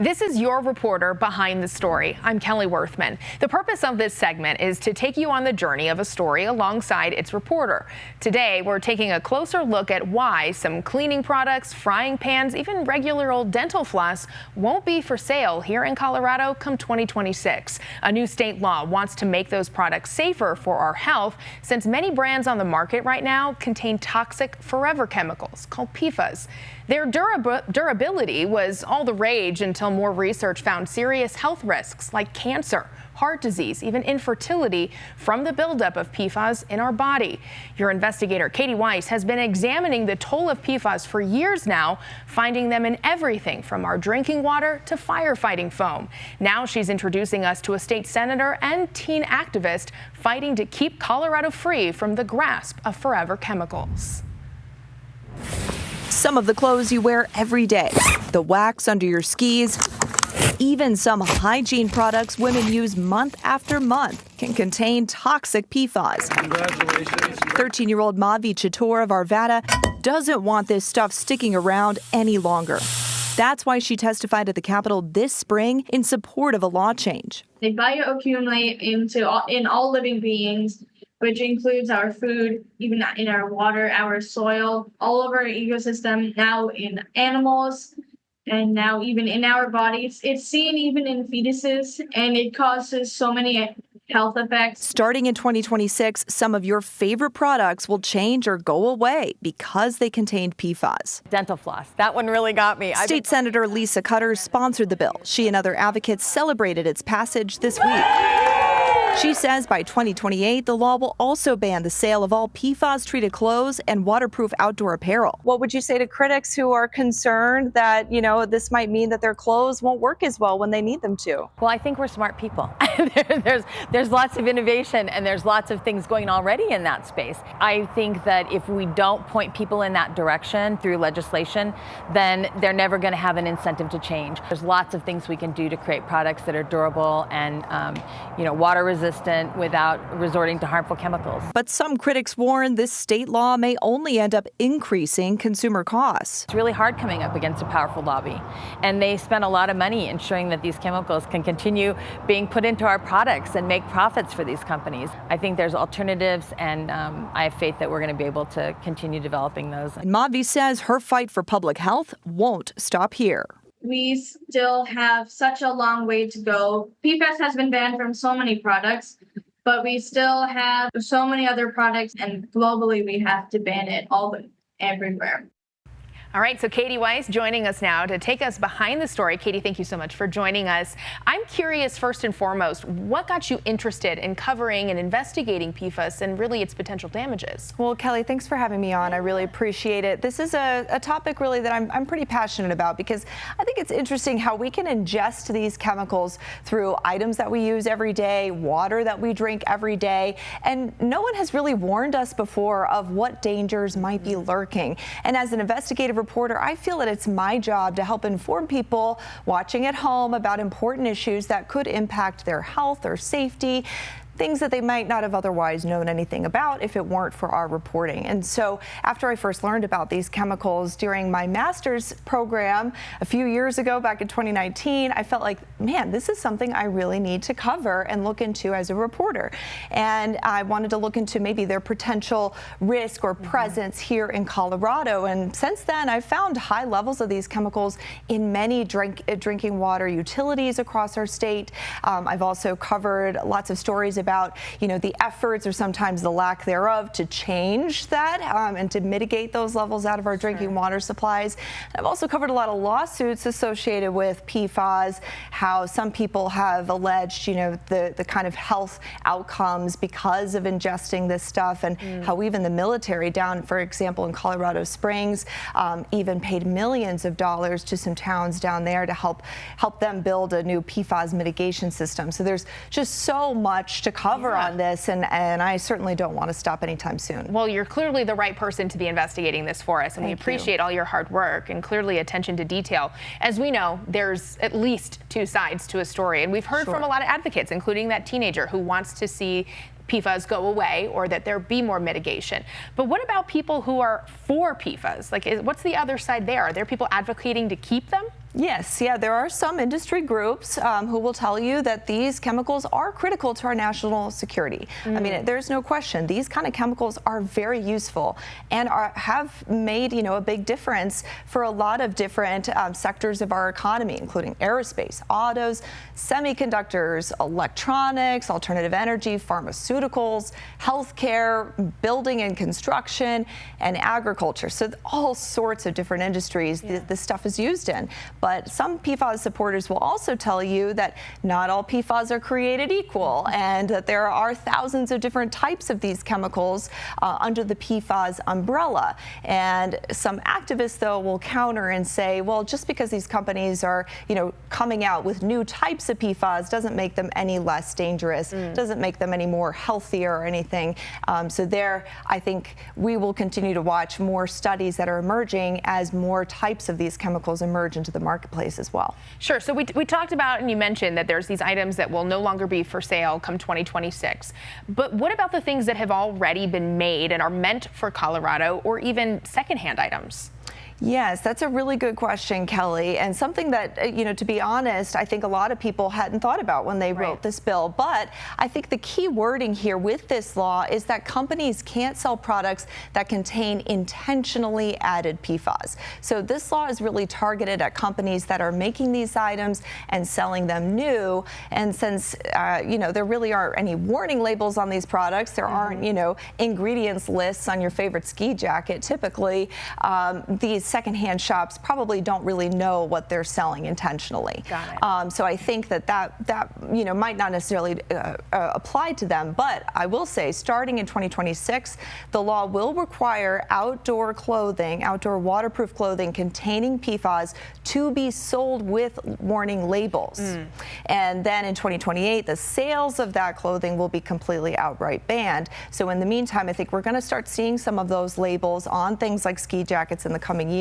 This is your reporter behind the story. I'm Kelly Worthman. The purpose of this segment is to take you on the journey of a story alongside its reporter. Today, we're taking a closer look at why some cleaning products, frying pans, even regular old dental floss won't be for sale here in Colorado come 2026. A new state law wants to make those products safer for our health, since many brands on the market right now contain toxic forever chemicals called PFAS. Their durability was all the rage until more research found serious health risks like cancer, heart disease, even infertility from the buildup of PFAS in our body. Your investigator, Katie Weiss, has been examining the toll of PFAS for years now, finding them in everything from our drinking water to firefighting foam. Now she's introducing us to a state senator and teen activist fighting to keep Colorado free from the grasp of forever chemicals. Some of the clothes you wear every day, the wax under your skis, even some hygiene products women use month after month can contain toxic PFAS. Congratulations. 13-year-old Mavi Chatur of Arvada doesn't want this stuff sticking around any longer. That's why she testified at the Capitol this spring in support of a law change. They bioaccumulate in all living beings, which includes our food, even in our water, our soil, all over our ecosystem, now in animals, and now even in our bodies. It's seen even in fetuses, and it causes so many health effects. Starting in 2026, some of your favorite products will change or go away because they contained PFAS. Dental floss, that one really got me. State Senator Lisa Cutter sponsored the bill. She and other advocates celebrated its passage this week. She says by 2028, the law will also ban the sale of all PFAS-treated clothes and waterproof outdoor apparel. What would you say to critics who are concerned that, this might mean that their clothes won't work as well when they need them to? Well, I think we're smart people. There's lots of innovation and there's lots of things going already in that space. I think that if we don't point people in that direction through legislation, then they're never going to have an incentive to change. There's lots of things we can do to create products that are durable and, water resistant without resorting to harmful chemicals. But some critics warn this state law may only end up increasing consumer costs. It's really hard coming up against a powerful lobby, and they spend a lot of money ensuring that these chemicals can continue being put into our products and make profits for these companies. I think there's alternatives, and I have faith that we're going to be able to continue developing those. And Mavi says her fight for public health won't stop here. We still have such a long way to go. PFAS has been banned from so many products, but we still have so many other products, and globally we have to ban it everywhere. All right, so Katie Weiss joining us now to take us behind the story. Katie, thank you so much for joining us. I'm curious, first and foremost, what got you interested in covering and investigating PFAS and really its potential damages? Well, Kelly, thanks for having me on. I really appreciate it. This is a topic really that I'm pretty passionate about, because I think it's interesting how we can ingest these chemicals through items that we use every day, water that we drink every day, and no one has really warned us before of what dangers might be lurking. And as an investigative reporter, I feel that it's my job to help inform people watching at home about important issues that could impact their health or safety, things that they might not have otherwise known anything about if it weren't for our reporting. And so after I first learned about these chemicals during my master's program a few years ago, back in 2019, I felt like, man, this is something I really need to cover and look into as a reporter. And I wanted to look into maybe their potential risk or presence here in Colorado. And since then, I've found high levels of these chemicals in many drinking water utilities across our state. I've also covered lots of stories about the efforts or sometimes the lack thereof to change that and to mitigate those levels out of our drinking water supplies. I've also covered a lot of lawsuits associated with PFAS, how some people have alleged, the kind of health outcomes because of ingesting this stuff, and how even the military down, for example, in Colorado Springs, even paid millions of dollars to some towns down there to help them build a new PFAS mitigation system. So there's just so much to cover on this, and I certainly don't want to stop anytime soon. Well, you're clearly the right person to be investigating this for us, and we appreciate all your hard work and clearly attention to detail. As we know, there's at least two sides to a story, and we've heard from a lot of advocates, including that teenager who wants to see PFAS go away or that there be more mitigation. But what about people who are for PFAS? Like, what's the other side there? Are there people advocating to keep them? Yes, yeah, there are some industry groups who will tell you that these chemicals are critical to our national security. I mean, there's no question. These kind of chemicals are very useful and have made, a big difference for a lot of different sectors of our economy, including aerospace, autos, semiconductors, electronics, alternative energy, pharmaceuticals, healthcare, building and construction, and agriculture. So all sorts of different industries this stuff is used in. But some PFAS supporters will also tell you that not all PFAS are created equal and that there are thousands of different types of these chemicals under the PFAS umbrella. And some activists, though, will counter and say, well, just because these companies are, coming out with new types of PFAS doesn't make them any less dangerous, doesn't make them any more healthier or anything. So there, I think we will continue to watch more studies that are emerging as more types of these chemicals emerge into the marketplace as well. Sure. So we talked about, and you mentioned that there's these items that will no longer be for sale come 2026. But what about the things that have already been made and are meant for Colorado, or even secondhand items? Yes, that's a really good question, Kelly, and something that, to be honest, I think a lot of people hadn't thought about when they wrote this bill. But I think the key wording here with this law is that companies can't sell products that contain intentionally added PFAS. So this law is really targeted at companies that are making these items and selling them new. And since, there really aren't any warning labels on these products, there aren't, ingredients lists on your favorite ski jacket, typically, these secondhand shops probably don't really know what they're selling intentionally. Got it. So I think that might not necessarily apply to them, but I will say starting in 2026, the law will require outdoor waterproof clothing containing PFAS to be sold with warning labels. And then in 2028, the sales of that clothing will be completely outright banned. So in the meantime, I think we're going to start seeing some of those labels on things like ski jackets in the coming years,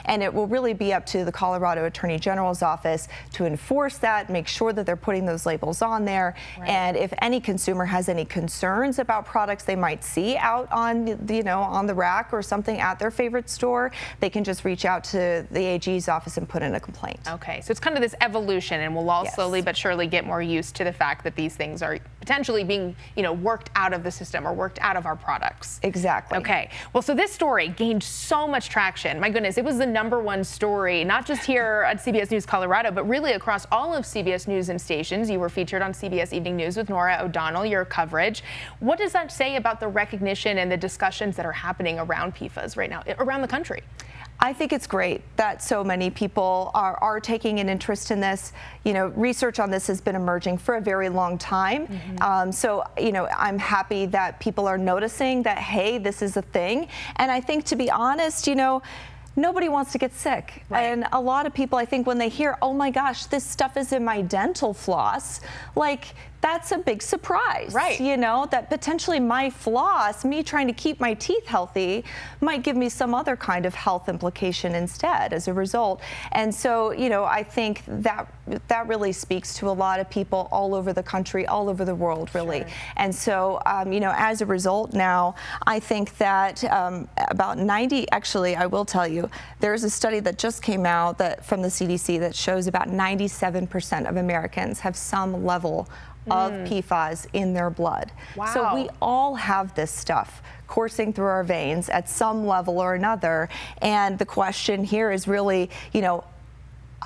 and it will really be up to the Colorado Attorney General's office to enforce that, make sure that they're putting those labels on there. And if any consumer has any concerns about products they might see out on on the rack or something at their favorite store, they can just reach out to the AG's office and put in a complaint. Okay, so it's kind of this evolution, and we'll all slowly but surely get more used to the fact that these things are potentially being worked out of the system or worked out of our products. Exactly. Okay, well, so this story gained so much traction. My goodness, it was the #1 story, not just here at CBS News Colorado, but really across all of CBS News and stations. You were featured on CBS Evening News with Nora O'Donnell, your coverage. What does that say about the recognition and the discussions that are happening around PFAS right now, around the country? I think it's great that so many people are taking an interest in this. Research on this has been emerging for a very long time. So, I'm happy that people are noticing that, hey, this is a thing. And I think, to be honest, nobody wants to get sick. And a lot of people, I think, when they hear, oh my gosh, this stuff is in my dental floss, that's a big surprise. That potentially my floss, me trying to keep my teeth healthy, might give me some other kind of health implication instead as a result. And so, I think that really speaks to a lot of people all over the country, all over the world, really. And so, as a result now, I think that about 90, actually, I will tell you, there's a study that just came out from the CDC that shows about 97% of Americans have some level of PFAS in their blood. Wow. So we all have this stuff coursing through our veins at some level or another. And the question here is really,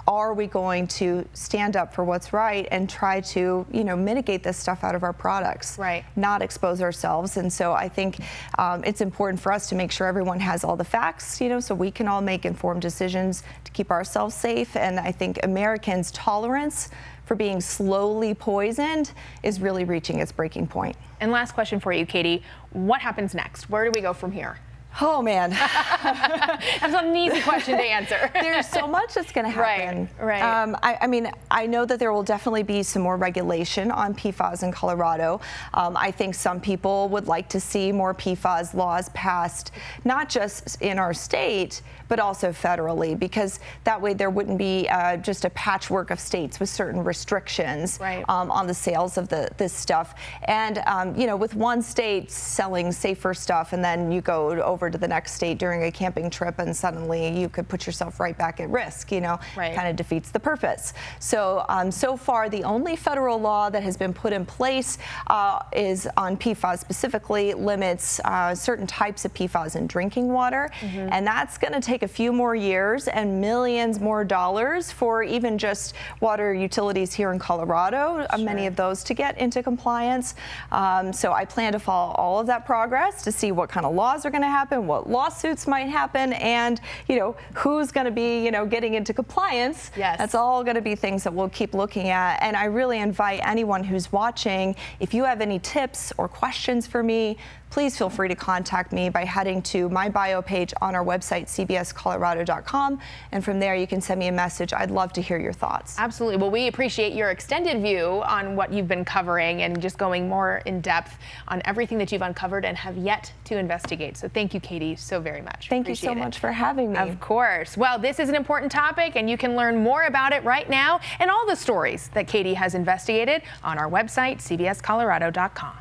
are we going to stand up for what's right and try to, mitigate this stuff out of our products, not expose ourselves? And so I think it's important for us to make sure everyone has all the facts, so we can all make informed decisions to keep ourselves safe. And I think Americans' tolerance for being slowly poisoned is really reaching its breaking point. And last question for you, Katie. What happens next? Where do we go from here? Oh, man. That's not an easy question to answer. There's so much that's going to happen. I mean, I know that there will definitely be some more regulation on PFAS in Colorado. I think some people would like to see more PFAS laws passed, not just in our state, but also federally, because that way there wouldn't be just a patchwork of states with certain restrictions on the sales of this stuff. And, with one state selling safer stuff and then you go over over to the next state during a camping trip and suddenly you could put yourself right back at risk, you know, kind of defeats the purpose. So, so far, the only federal law that has been put in place is on PFAS, specifically limits certain types of PFAS in drinking water. And that's going to take a few more years and millions more dollars for even just water utilities here in Colorado, many of those to get into compliance. So I plan to follow all of that progress to see what kind of laws are going to happen, what lawsuits might happen, and, you know, who's going to be, you know, getting into compliance. That's all going to be things that we'll keep looking at. And I really invite anyone who's watching, if you have any tips or questions for me, please feel free to contact me by heading to my bio page on our website, cbscolorado.com. And from there, you can send me a message. I'd love to hear your thoughts. Absolutely. Well, we appreciate your extended view on what you've been covering and just going more in depth on everything that you've uncovered and have yet to investigate. So thank you, Katie, so very much. Thank you so much for having me. Of course. Well, this is an important topic, and you can learn more about it right now and all the stories that Katie has investigated on our website, cbscolorado.com.